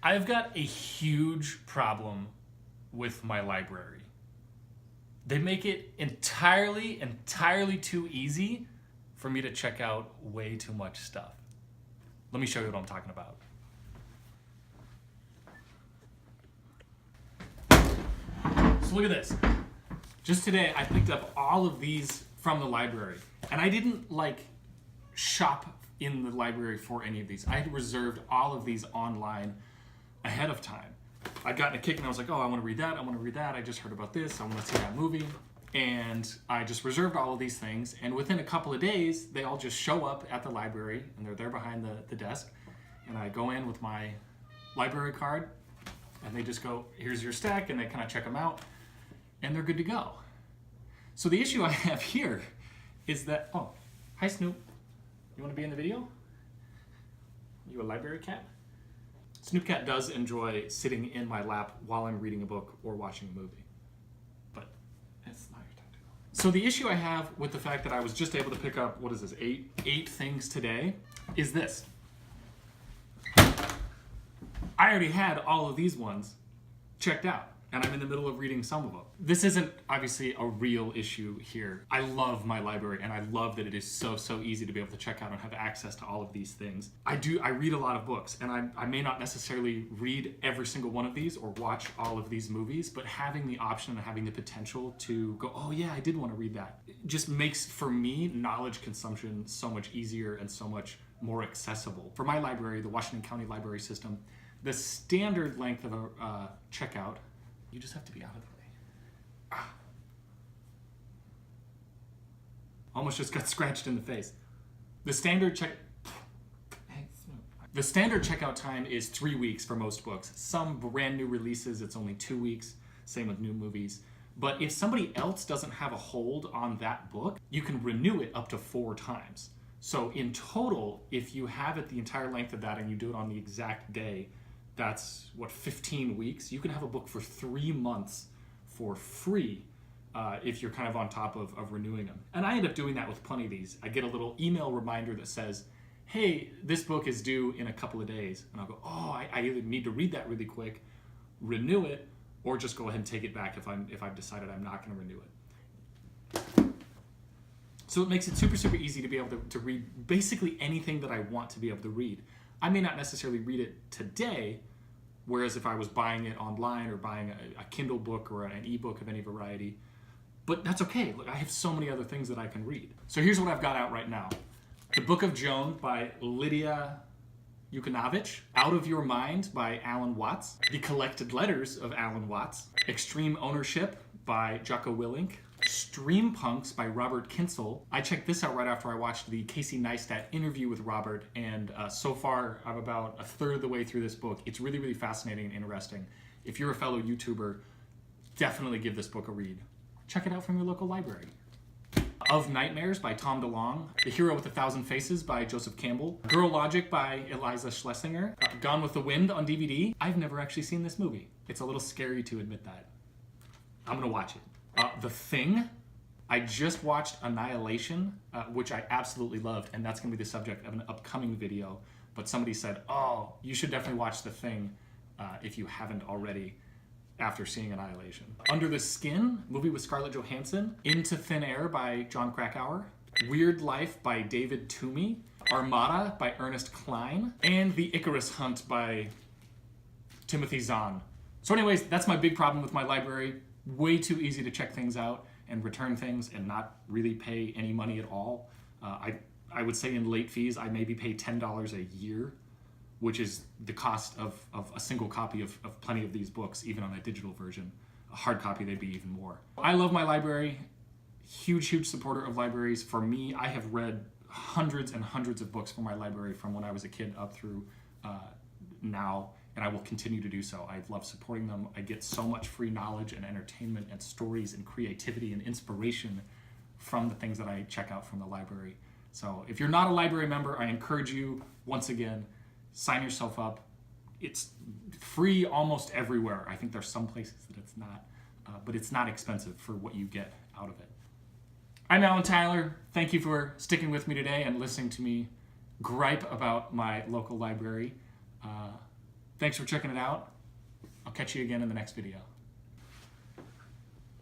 I've got a huge problem with my library. They make it entirely too easy for me to check out way too much stuff. Let me show you what I'm talking about. So look at this. Just today, I picked up all of these from the library, and I didn't shop in the library for any of these. I had reserved all of these online ahead of time. I'd gotten a kick and I was like, oh, I want to read that, I want to read that, I just heard about this, I want to see that movie. And I just reserved all of these things, and within a couple of days, they all just show up at the library, and they're there behind the desk, and I go in with my library card, and they just go, here's your stack, and they kind of check them out, and they're good to go. So the issue I have here is that, oh, hi Snoop, you want to be in the video? You a library cat? Snoop Cat does enjoy sitting in my lap while I'm reading a book or watching a movie, but it's not your time to go. So the issue I have with the fact that I was just able to pick up, what is this, eight things today, is this. I already had all of these ones checked out, and I'm in the middle of reading some of them. This isn't obviously a real issue here. I love my library, and I love that it is so easy to be able to check out and have access to all of these things. I read a lot of books, and I may not necessarily read every single one of these or watch all of these movies, but having the option and having the potential to go, oh yeah, I did want to read that, it just makes, for me, knowledge consumption so much easier and so much more accessible. For my library, the Washington County Library System, the standard length of a checkout, you just have to be out of the way. Almost just got scratched in the face. The standard checkout time is 3 weeks for most books. Some brand new releases, it's only 2 weeks. Same with new movies. But if somebody else doesn't have a hold on that book, you can renew it up to 4 times. So in total, if you have it the entire length of that and you do it on the exact day, that's 15 weeks. You can have a book for 3 months for free if you're kind of on top of renewing them. And I end up doing that with plenty of these. I get a little email reminder that says, hey, this book is due in a couple of days. And I'll go, oh, I either need to read that really quick, renew it, or just go ahead and take it back if I've decided I'm not going to renew it. So it makes it super easy to be able to read basically anything that I want to be able to read. I may not necessarily read it today, whereas if I was buying it online or buying a Kindle book or an ebook of any variety, but that's okay. Look, I have so many other things that I can read. So here's what I've got out right now. The Book of Joan by Lydia Yuknavitch, Out of Your Mind by Alan Watts, The Collected Letters of Alan Watts, Extreme Ownership by Jocko Willink, Streampunks by Robert Kinsel. I checked this out right after I watched the Casey Neistat interview with Robert, and so far I'm about a third of the way through this book. It's really fascinating and interesting. If you're a fellow YouTuber, definitely give this book a read. Check it out from your local library. Of Nightmares by Tom DeLonge, The Hero with a Thousand Faces by Joseph Campbell, Girl Logic by Eliza Schlesinger, Gone with the Wind on DVD. I've never actually seen this movie. It's a little scary to admit that. I'm gonna watch it. The Thing. I just watched Annihilation, which I absolutely loved, and that's going to be the subject of an upcoming video. But somebody said, oh, you should definitely watch The Thing if you haven't already after seeing Annihilation. Under the Skin, movie with Scarlett Johansson. Into Thin Air by John Krakauer. Weird Life by David Toomey. Armada by Ernest Cline. And The Icarus Hunt by Timothy Zahn. So anyways, that's my big problem with my library. Way too easy to check things out and return things and not really pay any money at all. I would say in late fees, I maybe pay $10 a year, which is the cost of a single copy of plenty of these books, even on a digital version. A hard copy, they'd be even more. I love my library. Huge supporter of libraries. For me, I have read hundreds and hundreds of books from my library from when I was a kid up through now, and I will continue to do so. I love supporting them. I get so much free knowledge and entertainment and stories and creativity and inspiration from the things that I check out from the library. So if you're not a library member, I encourage you, once again, sign yourself up. It's free almost everywhere. I think there's some places that it's not, but it's not expensive for what you get out of it. I'm Alan Tyler. Thank you for sticking with me today and listening to me gripe about my local library. Thanks for checking it out. I'll catch you again in the next video.